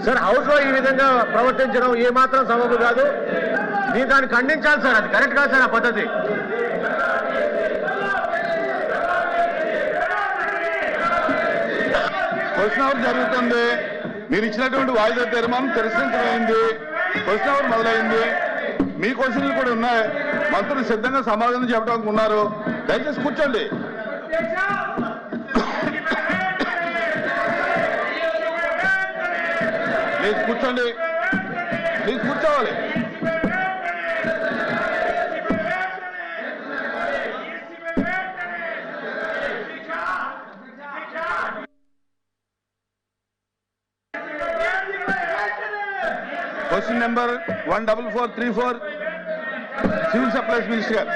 Sir house లో ఈ విధంగా ప్రవర్తించడం ఏ మాత్రం సబబు కాదు. మీరు దాన్ని ఖండించాలి సార్. అది కరెక్ట్ కాదు సార్ ఆ పద్ధతి. క్వశ్చన్ అవర్ జరుగుతుంది. మీరు ఇచ్చినటువంటి వాయిదా తీర్మానం తిరస్కరించమైంది. క్వశ్చన్ అవర్ మొదలైంది. మీ క్వశ్చన్లు కూడా ఉన్నాయి. మంత్రులు సిద్ధంగా సమాధానం చెప్పడానికి ఉన్నారు. దయచేసి కూర్చోండి. ప్లీజ్ కూర్చోండి. ప్లీజ్ కూర్చోవాలి. Question number 14434 civil supplies minister గారు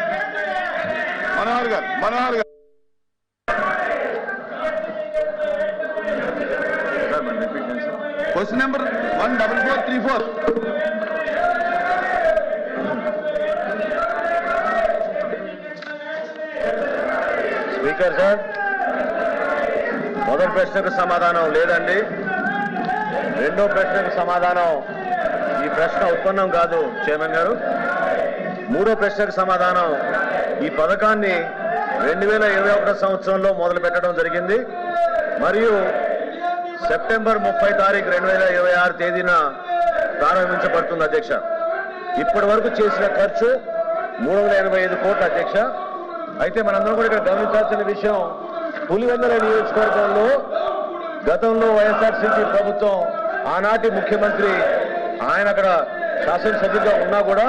మనోహర్ గారు. Question number 14434. స్పీకర్ సార్, మొదటి ప్రశ్నకు సమాధానం లేదండి. రెండో ప్రశ్నకు సమాధానం ఈ ప్రశ్న ఉత్పన్నం కాదు చైర్మన్ గారు. మూడో ప్రశ్నకు సమాధానం ఈ పథకాన్ని 2021 సంవత్సరంలో మొదలు పెట్టడం జరిగింది మరియు సెప్టెంబర్ 30 తారీఖు 2026 తేదీన ప్రారంభించబడుతుంది అధ్యక్ష. ఇప్పటి వరకు చేసిన ఖర్చు 385 కోట్ల అధ్యక్ష. అయితే మనందరం కూడా ఇక్కడ గమనించాల్సిన విషయం, పులివెందుల నియోజకవర్గంలో గతంలో వైఎస్ఆర్సీపీ ప్రభుత్వం ఆనాటి ముఖ్యమంత్రి ఆయన అక్కడ శాసనసభ్యుగా ఉన్నా కూడా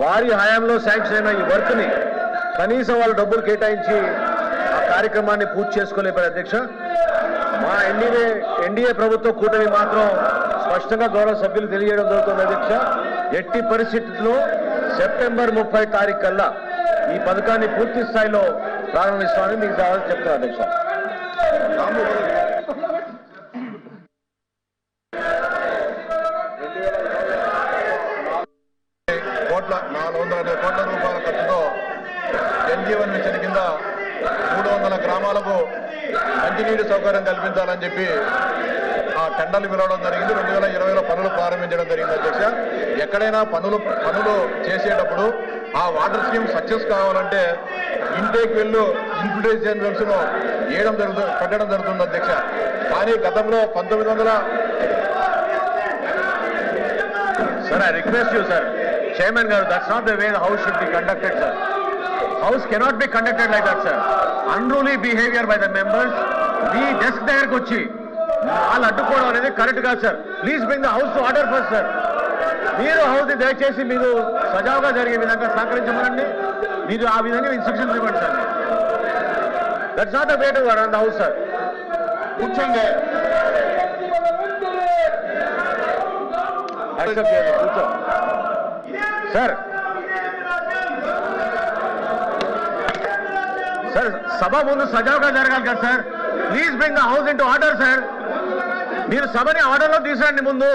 వారి హయాంలో శాంక్షన్ అయిన ఈ వర్క్ ని కనీసం వాళ్ళు డబ్బులు కేటాయించి ఆ కార్యక్రమాన్ని పూర్తి చేసుకోలేపారు అధ్యక్ష. మా ఎన్డీఏ ప్రభుత్వ కూటమి మాత్రం స్పష్టంగా గౌరవ సభ్యులు తెలియజేయడం జరుగుతుంది అధ్యక్ష. ఎట్టి పరిస్థితుల్లో సెప్టెంబర్ 30 తారీఖు కల్లా ఈ పథకాన్ని పూర్తి స్థాయిలో ప్రారంభిస్తామని మీకు చెప్తున్నారు అధ్యక్ష. కోట్ల రూపాయల ఖర్చుతో జన్జీవన్ మిషన్ కింద 300 గ్రామాలకు మంచినీటి సౌకర్యం కల్పించాలని చెప్పి ఆ టెండర్లు పిలవడం జరిగింది. 2020లో పనులు ప్రారంభించడం జరిగింది అధ్యక్ష. ఎక్కడైనా పనులు చేసేటప్పుడు ఆ వాటర్ స్కీమ్ సక్సెస్ కావాలంటే ఇంటేక్ వెళ్ళు ఇన్ఫ్లుయెన్స్ పెట్టడం జరుగుతుంది అధ్యక్ష. కానీ గతంలో 1900 Sir, I request you, sir. Chairman Garu, that's not the way the House should be conducted, sir. House cannot be conducted like that, sir. Unruly behavior by the members. The desk there kochi. All addukodu anedi correct ga, sir. Please bring the House to order first, sir. Meeru House ni dayachesi meeru sajavaga jarige vidhanga sahakarinchamanandi. Meeru aa vidhanga instructions iవ్వండి, sir. That's not the way to run the House, sir. కూర్చోండి. Sir సభ ముందు సజావుగా జరగాలి కదా sir. Please bring the house into order sir. మీరు సభని ఆర్డర్లో తీసుకురండి. ముందు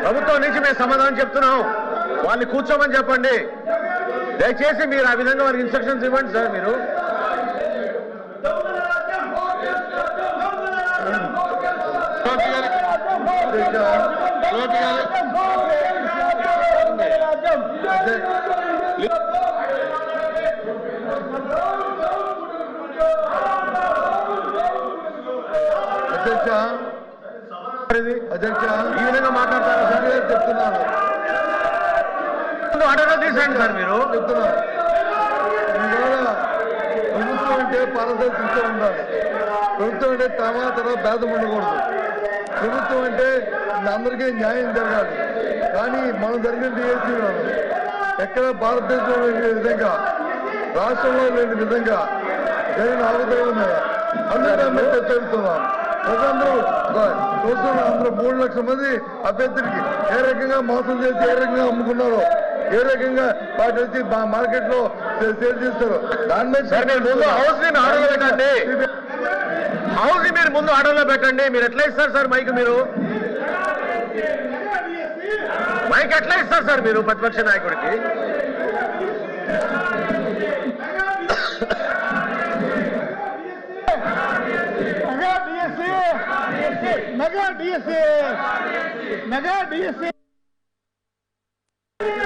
ప్రభుత్వం నుంచి మేము సమాధానం చెప్తున్నాం. వాళ్ళని కూర్చోమని చెప్పండి దయచేసి. మీరు ఆ విధంగా వారికి ఇన్స్ట్రక్షన్స్ ఇవ్వండి సార్. మీరు అధ్యక్ష ఈ విధంగా మాట్లాడతారా సార్? చెప్తున్నాను. ఆర్డర్ తీసేయండి సార్. మీరు చెప్తున్నారు ప్రభుత్వం అంటే పారదర్శకంగా ఉండాలి. ప్రభుత్వం అంటే తర్వాత భేదం ఉండకూడదు. ప్రభుత్వం అంటే అందరికీ న్యాయం జరగాలి. కానీ మనం జరిగినట్టు ఏసీ ఎక్కడ భారతదేశంలో లేని విధంగా, రాష్ట్రంలో లేని విధంగా జరిగిన అవతరణ మీద అందరూ చర్చిస్తున్నాం. ప్రజలందరూ అందరూ 3 లక్షల మంది అభ్యర్థులకి ఏ రకంగా మోసం చేసి ఏ రకంగా అమ్ముకున్నారో, ఏ రకంగా వాటి వచ్చి మార్కెట్ లో సేల్ చేస్తారు. దాని మీద హౌస్ ని ఆర్డర్లో పెట్టండి. హౌస్ ని మీరు ముందు ఆర్డర్లో పెట్టండి. మీరు ఎట్లా ఇస్తారు సార్ మైక్? మీరు మైక్ ఎట్లా ఇస్తారు సార్ మీరు ప్రతిపక్ష నాయకుడికి? మెగా డిఎస్సీ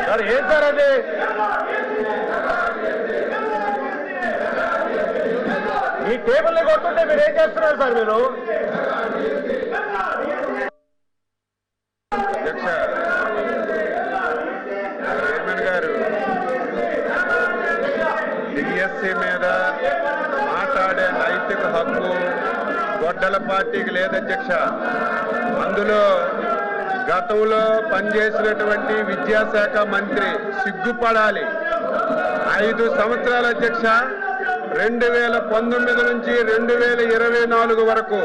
సార్ ఏం సార్ అది ఈ టేబుల్ని కొట్టుంటే మీరు ఏం చేస్తున్నారు సార్ మీరు అధ్యక్ష చైర్మన్ గారు డిఎస్సీ మీద మాట్లాడే నైతిక హక్కు గొడ్డల పార్టీకి లేదు అధ్యక్ష. అందులో గతంలో పనిచేసినటువంటి విద్యాశాఖ మంత్రి సిగ్గుపడాలి. 5 సంవత్సరాల అధ్యక్ష 2019 నుంచి 2024 వరకు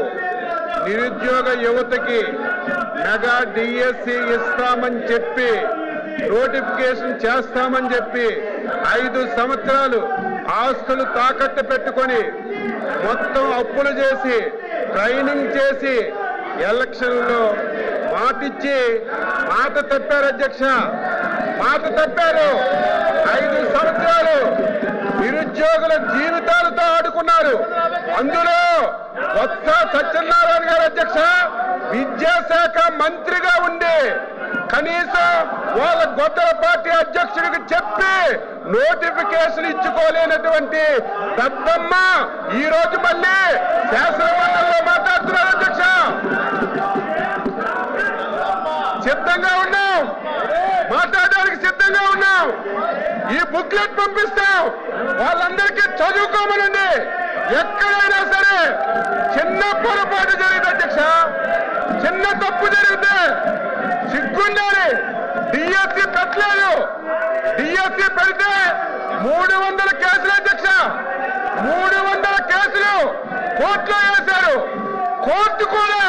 నిరుద్యోగ యువతకి మెగా డిఎస్సి ఇస్తామని చెప్పి నోటిఫికేషన్ చేస్తామని చెప్పి 5 సంవత్సరాలు ఆస్తులు తాకట్టు పెట్టుకొని మొత్తం అప్పులు చేసి ట్రైనింగ్ చేసి ఎలక్షన్లో మాటిచ్చి మాట తప్పారు అధ్యక్ష. మాట తప్పారు. 5 సంవత్సరాలు నిరుద్యోగుల జీవితాలతో ఆడుకున్నారు. అందులో బొత్స సత్యనారాయణ గారు అధ్యక్ష విద్యాశాఖ మంత్రిగా ఉండి కనీసం వాళ్ళ గొడ్డల పార్టీ అధ్యక్షుడికి చెప్పి నోటిఫికేషన్ ఇచ్చుకోలేనటువంటి పెద్దమ్మ ఈ రోజు మళ్ళీ శాసనమండలిలో మాట్లాడుతున్నారు అధ్యక్ష. సిద్ధంగా ఉన్నాం, మాట్లాడడానికి సిద్ధంగా ఉన్నాం. ఈ బుక్లెట్ పంపిస్తాం, వాళ్ళందరికీ చదువుకోమనండి. ఎక్కడైనా సరే చిన్న పొరపాటు జరిగింది అధ్యక్ష, చిన్న తప్పు జరిగితే సిగ్గుండాలి. డిఎస్సీ పెట్టలేదు. డిఎస్సీ పెడితే 300 కేసులు అధ్యక్ష. 300 కేసులు కోర్టులో వేశారు. కోర్టు కూడా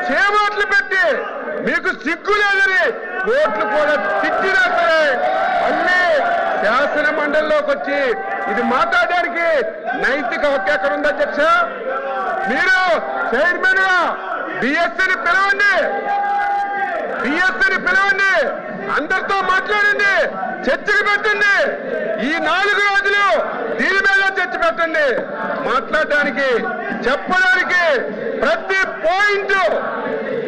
చేమాట్లు పెట్టి మీకు సిగ్గు లేదని కోర్టులు కూడా తిట్టినా సరే మళ్ళీ శాసన మండలిలోకి వచ్చి ఇది మాట్లాడడానికి నైతిక హక్కు ఎక్కడ ఉంది అధ్యక్ష? మీరు చైర్మన్ గా డిఎస్సీని పిలవండి, అందరితో మాట్లాడండి, చర్చకు పెట్టండి. ఈ 4 రోజులు దీని మీద చర్చ పెట్టండి. మాట్లాడడానికి చెప్పడానికి ప్రతి పాయింట్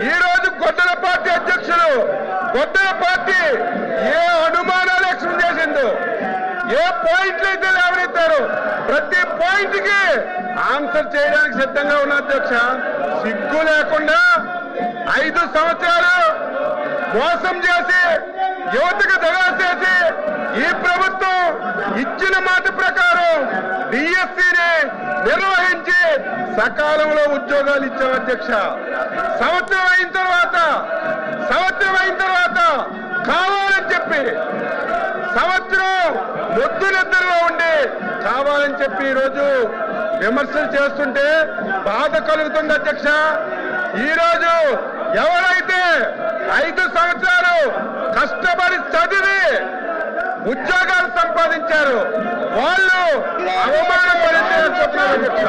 ఈ రోజు గొడ్డల పార్టీ అధ్యక్షులు గొడ్డల పార్టీ ఏ అనుమానాలు ఎక్స్ప్లెయిన్ చేసిందో, ఏ పాయింట్లు అయితే లేవనెత్తారు ప్రతి పాయింట్ కి ఆన్సర్ చేయడానికి సిద్ధంగా ఉన్న అధ్యక్ష. సిగ్గు లేకుండా 5 సంవత్సరాలు మోసం చేసి యువతకు దగా చేసి ఈ ప్రభుత్వం ఇచ్చిన మాట ప్రకారం డిఎస్సీని నిర్వహించి సకాలంలో ఉద్యోగాలు ఇచ్చాం అధ్యక్ష. సంవత్సరం అయిన తర్వాత కావాలని చెప్పి సంవత్సరం మొద్దు నిద్రలో ఉండి కావాలని చెప్పి ఈరోజు విమర్శలు చేస్తుంటే బాధ కలుగుతుంది అధ్యక్ష. ఈరోజు ఎవరైతే 5 సంవత్సరాలు కష్టపడి చదివి ఉద్యోగాలు సంపాదించారు వాళ్ళు అవమానం పడితే చెప్తున్నారు అధ్యక్ష.